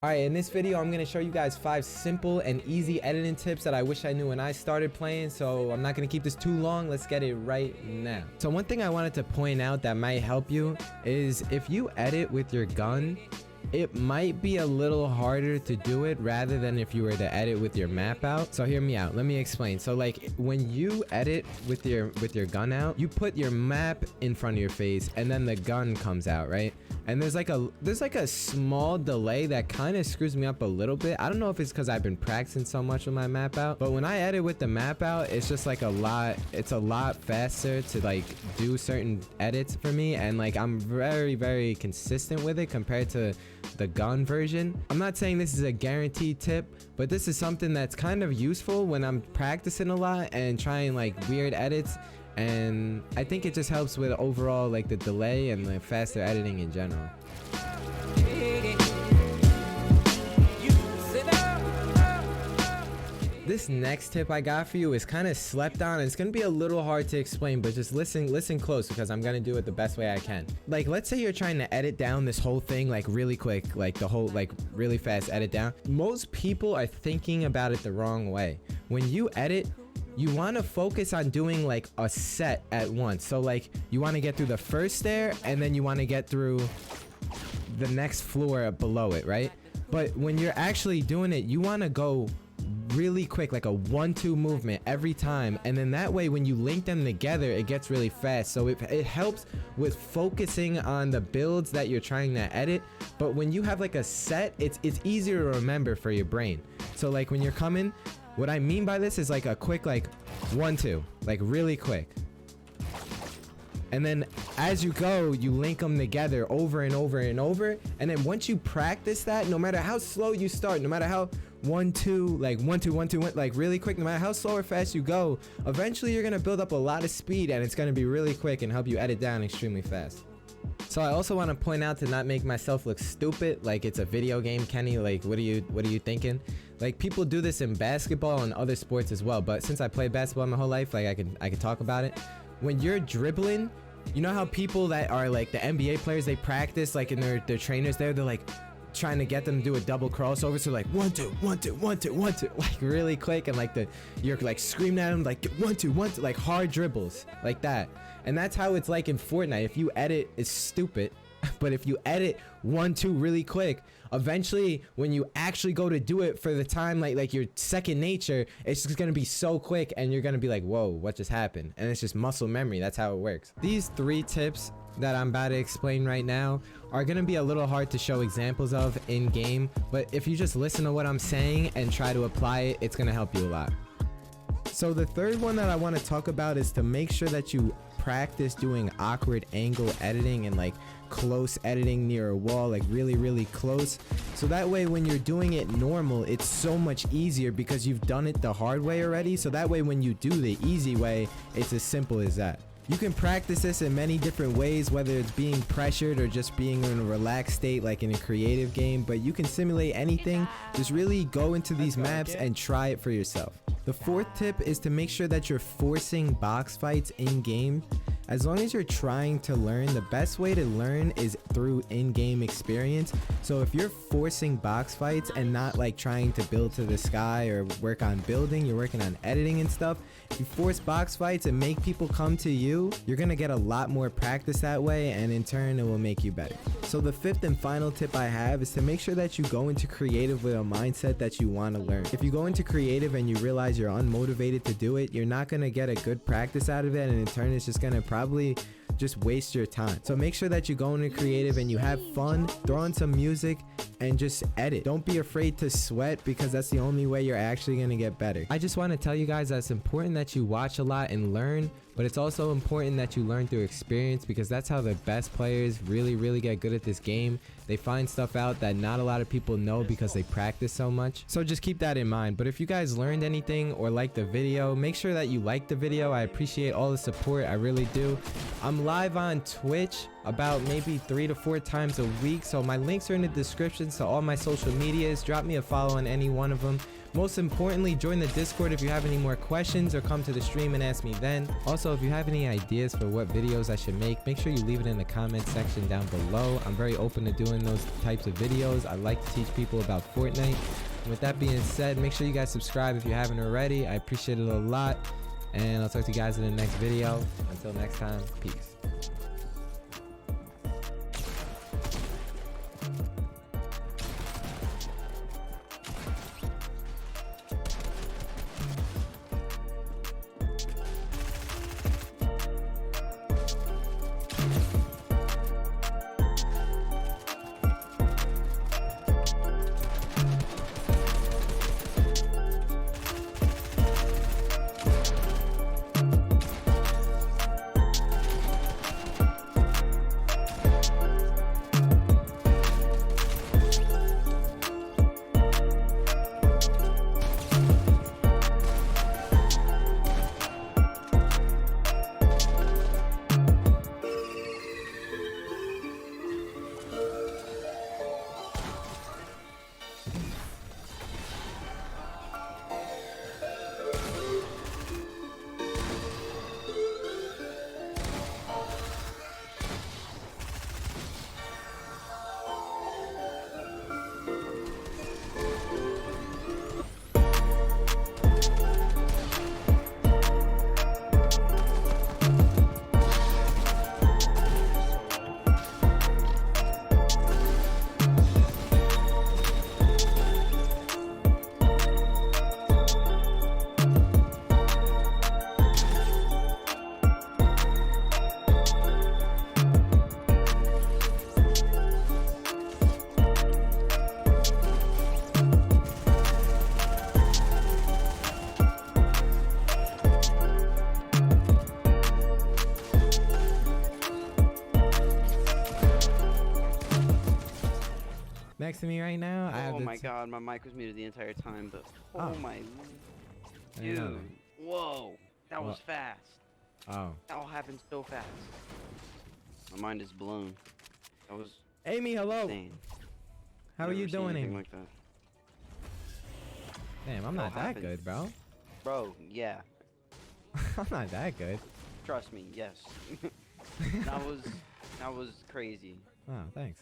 Alright, in this video, I'm going to show you guys 5 simple and easy editing tips that I wish I knew when I started playing, so I'm not going to keep this too long. Let's get it right now. So one thing I wanted to point out that might help you is if you edit with your gun, it might be a little harder to do it rather than if you were to edit with your map out. So hear me out. Let me explain. So like when you edit with your gun out, you put your map in front of your face and then the gun comes out, right? And there's like a small delay that kind of screws me up a little bit. I don't know if it's because I've been practicing so much with my map out, but when I edit with the map out, it's just like it's a lot faster to like do certain edits for me, and like I'm very consistent with it compared to the gun version. I'm not saying this is a guaranteed tip, but this is something that's kind of useful when I'm practicing a lot and trying like weird edits. And I think it just helps with overall like the delay and the faster editing in general. This next tip I got for you is kind of slept on. It's gonna be a little hard to explain, but just listen close because I'm gonna do it the best way I can. Like, let's say you're trying to edit down this whole thing like really quick, like the whole like really fast edit down. Most people are thinking about it the wrong way. When you edit, you want to focus on doing like a set at once. So like you want to get through the first stair and then you want to get through the next floor below it, right? But when you're actually doing it, you want to go really quick, like a 1-2 movement every time, and then that way when you link them together it gets really fast. So it helps with focusing on the builds that you're trying to edit. But when you have like a set, it's easier to remember for your brain. So like when you're coming, what I mean by this is like a quick like 1-2, like really quick. And then as you go, you link them together over and over and over. And then once you practice that, no matter how slow you start, no matter how 1-2, like 1-2, 1-2, like really quick, no matter how slow or fast you go, eventually you're gonna build up a lot of speed and it's gonna be really quick and help you edit down extremely fast. So I also want to point out to not make myself look stupid, like it's a video game, Kenny. Like what are you thinking? Like people do this in basketball and other sports as well, but since I played basketball my whole life, like I can talk about it. When you're dribbling, you know how people that are like the NBA players, they practice like in their trainers there, they're like trying to get them to do a double crossover, so like 1-2, 1-2, 1-2, 1-2, like really quick, and like you're like screaming at them like 1-2, 1-2, like hard dribbles like that. And that's how it's like in Fortnite. If you edit, it's stupid, but if you edit 1-2 really quick, eventually when you actually go to do it for the time, like your second nature, it's just gonna be so quick and you're gonna be like, whoa, what just happened? And it's just muscle memory. That's how it works. These 3 tips that I'm about to explain right now are gonna be a little hard to show examples of in game, but if you just listen to what I'm saying and try to apply it, it's gonna help you a lot. So the third one that I want to talk about is to make sure that you practice doing awkward angle editing and like close editing near a wall, like really close, so that way when you're doing it normal, it's so much easier because you've done it the hard way already. So that way when you do the easy way, it's as simple as that. You can practice this in many different ways, whether it's being pressured or just being in a relaxed state like in a creative game, but you can simulate anything. Just really go into these maps and try it for yourself. The 4th tip is to make sure that you're forcing box fights in game. As long as you're trying to learn, the best way to learn is through in-game experience. So if you're forcing box fights and not like trying to build to the sky or work on building, you're working on editing and stuff. If you force box fights and make people come to you, you're gonna get a lot more practice that way, and in turn it will make you better. So the 5th and final tip I have is to make sure that you go into creative with a mindset that you want to learn. If you go into creative and you realize you're unmotivated to do it, you're not gonna get a good practice out of it, and in turn it's just gonna probably just waste your time. So make sure that you go into creative and you have fun, throw on some music and just edit. Don't be afraid to sweat because that's the only way you're actually gonna get better. I just want to tell you guys that it's important that you watch a lot and learn, but it's also important that you learn through experience, because that's how the best players really get good at this game. They find stuff out that not a lot of people know because they practice so much. So just keep that in mind. But if you guys learned anything or liked the video, make sure that you like the video. I appreciate all the support, I really do. I'm live on Twitch about maybe 3 to 4 times a week. So my links are in the description to all my social medias. Drop me a follow on any one of them. Most importantly, join the Discord if you have any more questions, or come to the stream and ask me then. Also, if you have any ideas for what videos I should make sure you leave it in the comment section down below. I'm very open to doing those types of videos. I like to teach people about Fortnite. And with that being said, make sure you guys subscribe if you haven't already. I appreciate it a lot, and I'll talk to you guys in the next video. Until next time, peace. Next to me right now, I have Oh my god, my mic was muted the entire time, but Oh. my I know. dude, whoa, that was fast. Oh. That all happened so fast. My mind is blown. That was Amy, hello. insane. How are Never you seen doing, anything Amy? like that. Damn, I'm It all not that happened. good, bro. Bro, yeah, I'm not that good. trust me, yes. that was crazy. Oh, thanks.